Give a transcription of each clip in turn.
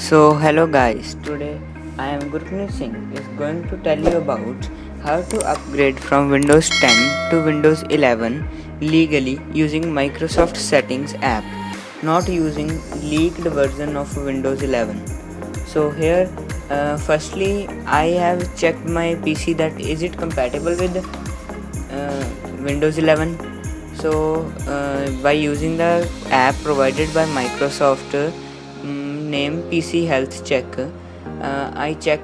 Hello guys, today I am Gurpreet Singh is going to tell you about how to upgrade from Windows 10 to Windows 11 legally using Microsoft Settings app, not using leaked version of Windows 11. So here, firstly I have checked my PC that is it compatible with Windows 11. By using the app provided by Microsoft name PC Health Check, I check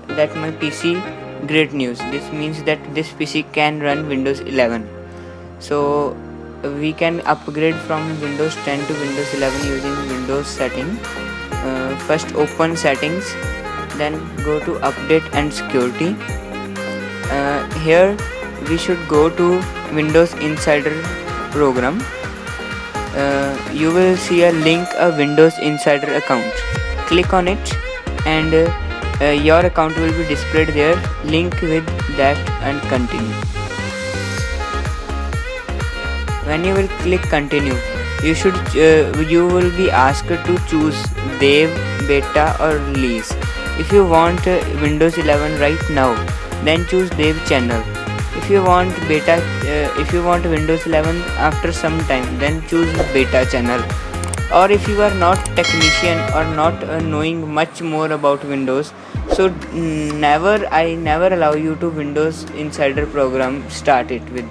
that my PC great news. This means that this PC can run Windows 11. So we can upgrade from Windows 10 to Windows 11 using Windows setting. First open settings, then go to update and security. Here we should go to Windows Insider program. You will see a link a Windows Insider account. Click on it and your account will be displayed there. Link with that and continue. When you will click continue, you will be asked to choose Dev, Beta or Release. If you want Windows 11 right now, then choose Dev channel. If you want Windows 11 after some time, then choose Beta channel. Or if you are not technician or not knowing much more about Windows, so I never allow you to Windows Insider program start it with,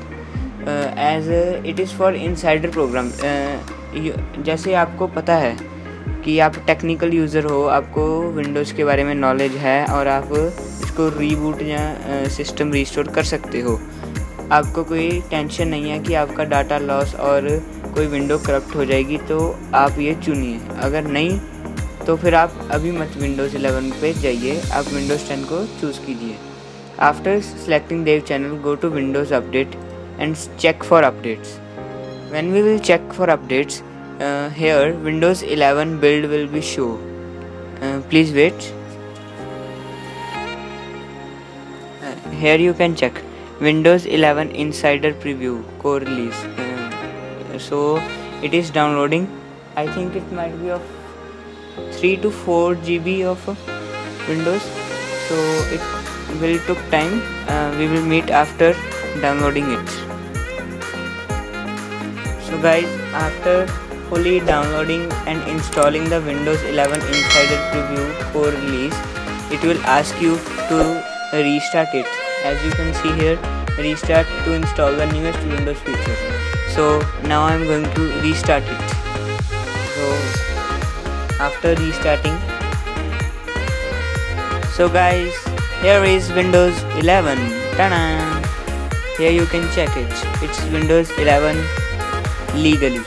as it is for Insider program. जैसे आपको पता है कि आप technical user हो, आपको Windows के बारे में नॉलेज है और आप इसको रीबूट या सिस्टम रीस्टोर कर सकते हो, आपको कोई टेंशन नहीं है कि आपका डाटा लॉस और कोई विंडो करप्ट हो जाएगी, तो आप ये चुनिए. अगर नहीं तो फिर आप अभी मत विंडोज़ 11 पे जाइए, आप विंडोज़ 10 को चूज़ कीजिए. After selecting dev channel, go to Windows update and check for updates. When we will check for updates, here Windows 11 build will be show. Please wait. Here you can check Windows 11 Insider Preview core release. So it is downloading. I think it might be of 3 to 4 GB of Windows. So it will took time. We will meet after downloading it. So guys, after fully downloading and installing the Windows 11 Insider Preview core release, it will ask you to restart it. As you can see here, restart to install the newest Windows feature. So now I am going to restart it. So after restarting, so guys, here is Windows 11. Ta-da! Here you can check it. It's Windows 11 legally.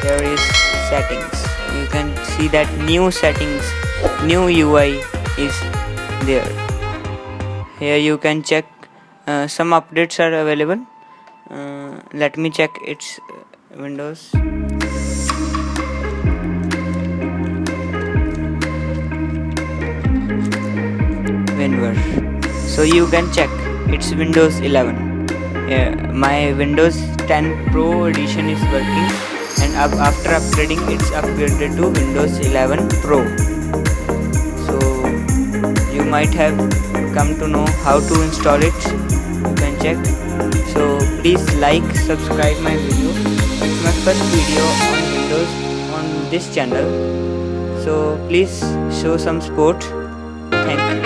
Here is settings. You can see that new settings, new UI is there. Here you can check some updates are available. Let me check its Windows. WinRAR. So you can check it's Windows 11. My Windows 10 Pro edition is working, and after upgrading it's upgraded to Windows 11 Pro. So you might have come to know how to install it. You can check. So please like, subscribe my video. It's my first video on Windows on this channel. So please show some support. Thank you.